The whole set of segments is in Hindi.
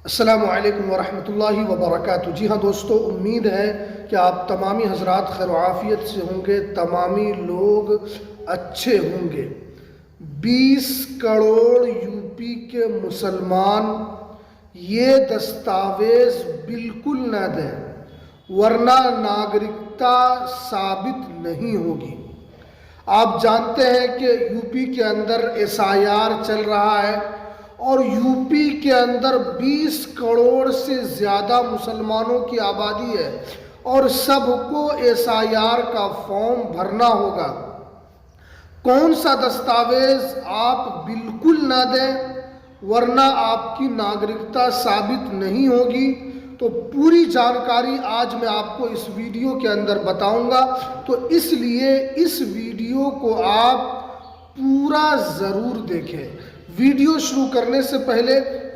अस्सलामुअलैकुम वरहमतुल्लाहि वबरकातुहू। जी हाँ दोस्तों, उम्मीद है कि आप तमामी हजरात खैर आफियत से होंगे, तमामी लोग अच्छे होंगे। 20 करोड़ यूपी के मुसलमान ये दस्तावेज़ बिल्कुल न दें वरना नागरिकता साबित नहीं होगी। आप जानते हैं कि यूपी के अंदर SIR चल रहा है और यूपी के अंदर 20 करोड़ से ज़्यादा मुसलमानों की आबादी है और सबको SIR का फॉर्म भरना होगा। कौन सा दस्तावेज़ आप बिल्कुल ना दें वरना आपकी नागरिकता साबित नहीं होगी, तो पूरी जानकारी आज मैं आपको इस वीडियो के अंदर बताऊंगा। तो इसलिए इस वीडियो को आप पूरा ज़रूर देखें। वीडियो शुरू करने से पहले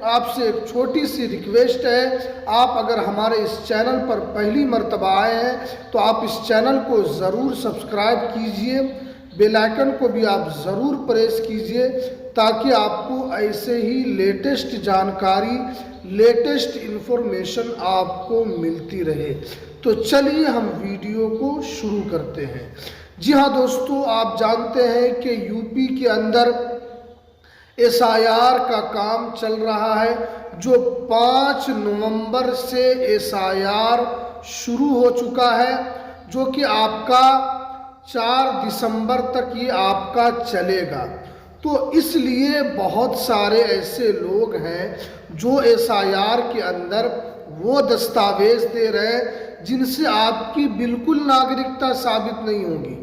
आपसे एक छोटी सी रिक्वेस्ट है, आप अगर हमारे इस चैनल पर पहली मर्तबा आए हैं तो आप इस चैनल को ज़रूर सब्सक्राइब कीजिए, बेल आइकन को भी आप ज़रूर प्रेस कीजिए ताकि आपको ऐसे ही लेटेस्ट जानकारी, लेटेस्ट इन्फॉर्मेशन आपको मिलती रहे। तो चलिए हम वीडियो को शुरू करते हैं। जी हाँ दोस्तों, आप जानते हैं कि यूपी के अंदर SIR का काम चल रहा है, जो 5 नवंबर से SIR शुरू हो चुका है, जो कि आपका 4 दिसंबर तक ये आपका चलेगा। तो इसलिए बहुत सारे ऐसे लोग हैं जो SIR के अंदर वो दस्तावेज दे रहे हैं जिनसे आपकी बिल्कुल नागरिकता साबित नहीं होगी।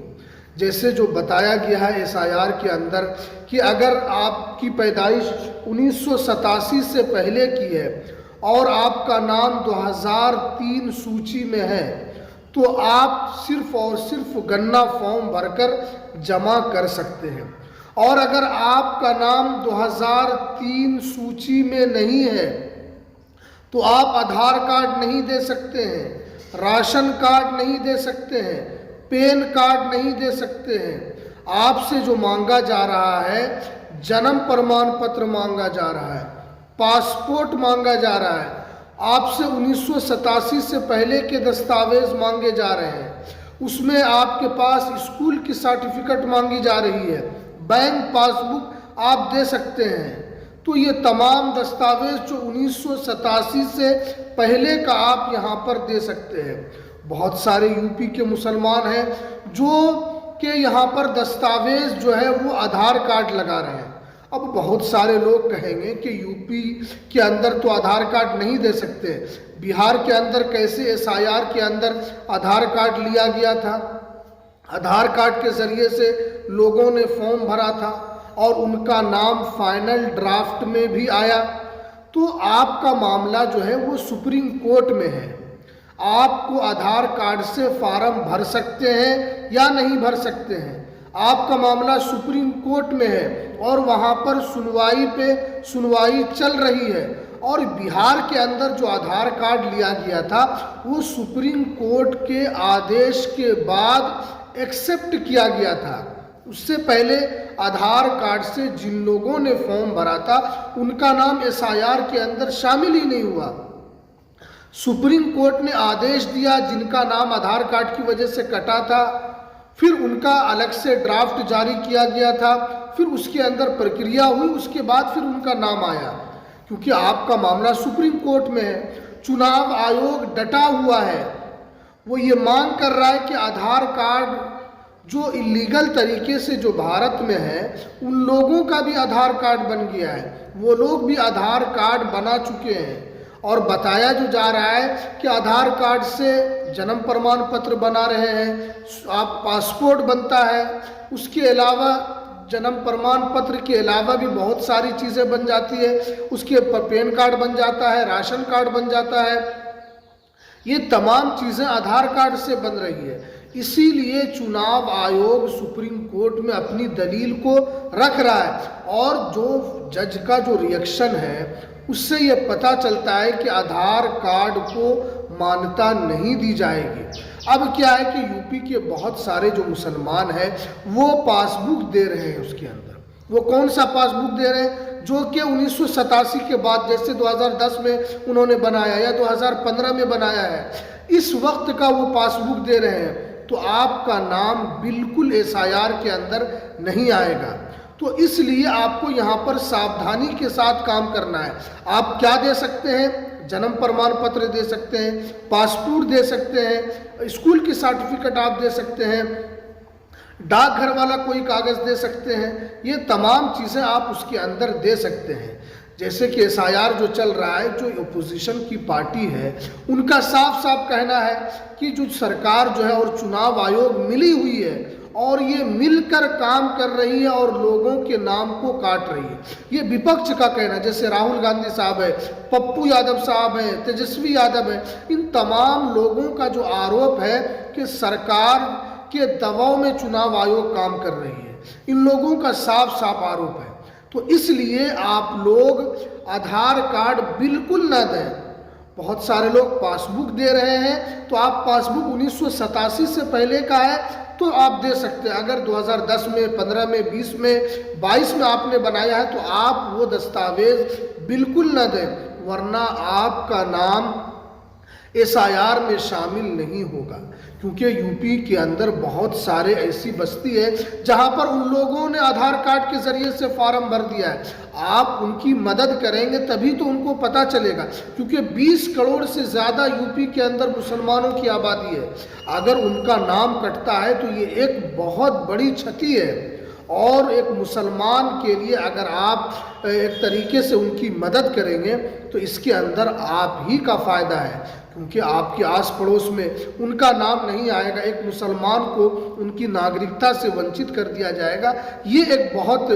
जैसे जो बताया गया है SIR के अंदर कि अगर आपकी पैदाइश 1987 से पहले की है और आपका नाम 2003 सूची में है तो आप सिर्फ और सिर्फ गन्ना फॉर्म भरकर जमा कर सकते हैं। और अगर आपका नाम 2003 सूची में नहीं है तो आप आधार कार्ड नहीं दे सकते हैं, राशन कार्ड नहीं दे सकते हैं, पैन कार्ड नहीं दे सकते हैं। आपसे जो मांगा जा रहा है, जन्म प्रमाण पत्र मांगा जा रहा है, पासपोर्ट मांगा जा रहा है, आपसे 1987 से पहले के दस्तावेज मांगे जा रहे हैं, उसमें आपके पास स्कूल की सर्टिफिकेट मांगी जा रही है, बैंक पासबुक आप दे सकते हैं। तो ये तमाम दस्तावेज जो 1987 से पहले का आप यहाँ पर दे सकते हैं। बहुत सारे यूपी के मुसलमान हैं जो कि यहाँ पर दस्तावेज जो है वो आधार कार्ड लगा रहे हैं। अब बहुत सारे लोग कहेंगे कि यूपी के अंदर तो आधार कार्ड नहीं दे सकते, बिहार के अंदर कैसे SIR के अंदर आधार कार्ड लिया गया था, आधार कार्ड के ज़रिए से लोगों ने फॉर्म भरा था और उनका नाम फाइनल ड्राफ्ट में भी आया। तो आपका मामला जो है वो सुप्रीम कोर्ट में है। आपको आधार कार्ड से फॉर्म भर सकते हैं या नहीं भर सकते हैं, आपका मामला सुप्रीम कोर्ट में है और वहाँ पर सुनवाई चल रही है। और बिहार के अंदर जो आधार कार्ड लिया गया था वो सुप्रीम कोर्ट के आदेश के बाद एक्सेप्ट किया गया था। उससे पहले आधार कार्ड से जिन लोगों ने फॉर्म भरा था उनका नाम SIR के अंदर शामिल ही नहीं हुआ। सुप्रीम कोर्ट ने आदेश दिया, जिनका नाम आधार कार्ड की वजह से कटा था, फिर उनका अलग से ड्राफ्ट जारी किया गया था, फिर उसके अंदर प्रक्रिया हुई, उसके बाद फिर उनका नाम आया। क्योंकि आपका मामला सुप्रीम कोर्ट में है, चुनाव आयोग डटा हुआ है, वो ये मांग कर रहा है कि आधार कार्ड जो इलीगल तरीके से जो भारत में है उन लोगों का भी आधार कार्ड बन गया है, वो लोग भी आधार कार्ड बना चुके हैं। और बताया जो जा रहा है कि आधार कार्ड से जन्म प्रमाण पत्र बना रहे हैं, आप पासपोर्ट बनता है, उसके अलावा जन्म प्रमाण पत्र के अलावा भी बहुत सारी चीज़ें बन जाती है, उसके पैन कार्ड बन जाता है, राशन कार्ड बन जाता है। ये तमाम चीज़ें आधार कार्ड से बन रही है। इसीलिए चुनाव आयोग सुप्रीम कोर्ट में अपनी दलील को रख रहा है और जो जज का जो रिएक्शन है उससे ये पता चलता है कि आधार कार्ड को मान्यता नहीं दी जाएगी। अब क्या है कि यूपी के बहुत सारे जो मुसलमान हैं वो पासबुक दे रहे हैं, उसके अंदर वो कौन सा पासबुक दे रहे हैं, जो कि 1987 के बाद, जैसे 2010 में उन्होंने बनाया या 2015 में बनाया है, इस वक्त का वो पासबुक दे रहे हैं, तो आपका नाम बिल्कुल SIR के अंदर नहीं आएगा। तो इसलिए आपको यहाँ पर सावधानी के साथ काम करना है। आप क्या दे सकते हैं? जन्म प्रमाण पत्र दे सकते हैं, पासपोर्ट दे सकते हैं, स्कूल की सर्टिफिकेट आप दे सकते हैं, डाकघर वाला कोई कागज़ दे सकते हैं। ये तमाम चीज़ें आप उसके अंदर दे सकते हैं। जैसे कि SIR जो चल रहा है, जो अपोजिशन की पार्टी है, उनका साफ साफ कहना है कि जो सरकार जो है और चुनाव आयोग मिली हुई है और ये मिलकर काम कर रही है और लोगों के नाम को काट रही है। ये विपक्ष का कहना है, जैसे राहुल गांधी साहब है, पप्पू यादव साहब है, तेजस्वी यादव है, इन तमाम लोगों का जो आरोप है कि सरकार के दबाव में चुनाव आयोग काम कर रही है, इन लोगों का साफ साफ आरोप है। तो इसलिए आप लोग आधार कार्ड बिल्कुल न दें। बहुत सारे लोग पासबुक दे रहे हैं, तो आप पासबुक 1987 से पहले का है तो आप दे सकते हैं। अगर 2010 में, 15 में, 20 में, 22 में आपने बनाया है तो आप वो दस्तावेज बिल्कुल न दें, वरना आपका नाम SIR में शामिल नहीं होगा। क्योंकि यूपी के अंदर बहुत सारे ऐसी बस्ती है जहां पर उन लोगों ने आधार कार्ड के जरिए से फॉर्म भर दिया है। आप उनकी मदद करेंगे तभी तो उनको पता चलेगा, क्योंकि 20 करोड़ से ज़्यादा यूपी के अंदर मुसलमानों की आबादी है। अगर उनका नाम कटता है तो ये एक बहुत बड़ी क्षति है। और एक मुसलमान के लिए अगर आप एक तरीके से उनकी मदद करेंगे तो इसके अंदर आप ही का फ़ायदा है, क्योंकि आपके आस पड़ोस में उनका नाम नहीं आएगा। एक मुसलमान को उनकी नागरिकता से वंचित कर दिया जाएगा। ये एक बहुत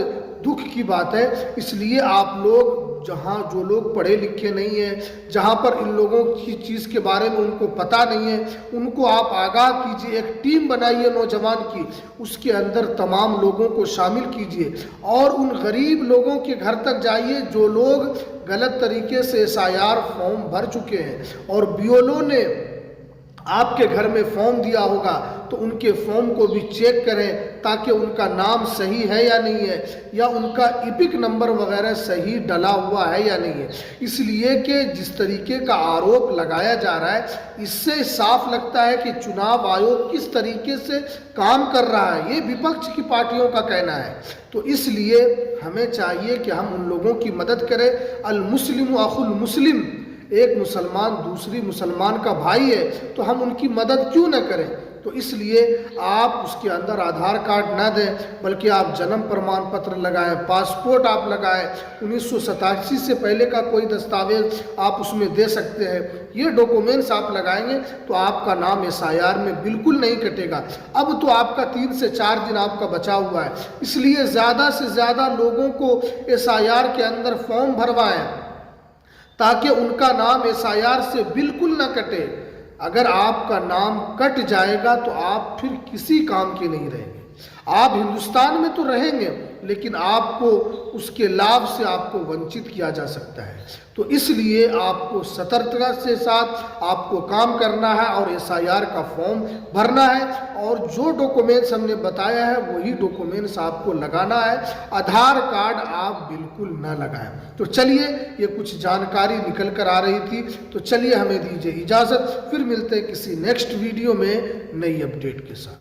दुख की बात है। इसलिए आप लोग, जहाँ जो लोग पढ़े लिखे नहीं हैं, जहाँ पर इन लोगों की चीज़ के बारे में उनको पता नहीं है, उनको आप आगाह कीजिए। एक टीम बनाइए नौजवान की, उसके अंदर तमाम लोगों को शामिल कीजिए और उन गरीब लोगों के घर तक जाइए जो लोग गलत तरीके से SIR फॉर्म भर चुके हैं और BLO ने आपके घर में फॉर्म दिया होगा, तो उनके फॉर्म को भी चेक करें ताकि उनका नाम सही है या नहीं है, या उनका इपिक नंबर वगैरह सही डला हुआ है या नहीं है। इसलिए कि जिस तरीके का आरोप लगाया जा रहा है, इससे साफ लगता है कि चुनाव आयोग किस तरीके से काम कर रहा है। ये विपक्ष की पार्टियों का कहना है। तो इसलिए हमें चाहिए कि हम उन लोगों की मदद करें। अल मुस्लिम अखुल मुस्लिम, एक मुसलमान दूसरी मुसलमान का भाई है, तो हम उनकी मदद क्यों न करें। तो इसलिए आप उसके अंदर आधार कार्ड ना दें, बल्कि आप जन्म प्रमाण पत्र लगाएं, पासपोर्ट आप लगाएं, 1987 से पहले का कोई दस्तावेज आप उसमें दे सकते हैं। ये डॉक्यूमेंट्स आप लगाएंगे तो आपका नाम SIR में बिल्कुल नहीं कटेगा। अब तो आपका 3 से 4 दिन आपका बचा हुआ है, इसलिए ज़्यादा से ज़्यादा लोगों को SIR के अंदर फॉर्म भरवाएं ताकि उनका नाम SIR से बिल्कुल ना कटे। अगर आपका नाम कट जाएगा तो आप फिर किसी काम के नहीं रहेंगे। आप हिंदुस्तान में तो रहेंगे, लेकिन आपको उसके लाभ से आपको वंचित किया जा सकता है। तो इसलिए आपको सतर्कता से साथ आपको काम करना है और SIR का फॉर्म भरना है, और जो डॉक्यूमेंट्स हमने बताया है वही डॉक्यूमेंट्स आपको लगाना है। आधार कार्ड आप बिल्कुल ना लगाएं। तो चलिए, ये कुछ जानकारी निकल कर आ रही थी, तो चलिए हमें दीजिए इजाज़त। फिर मिलते हैं किसी नेक्स्ट वीडियो में नई अपडेट के साथ।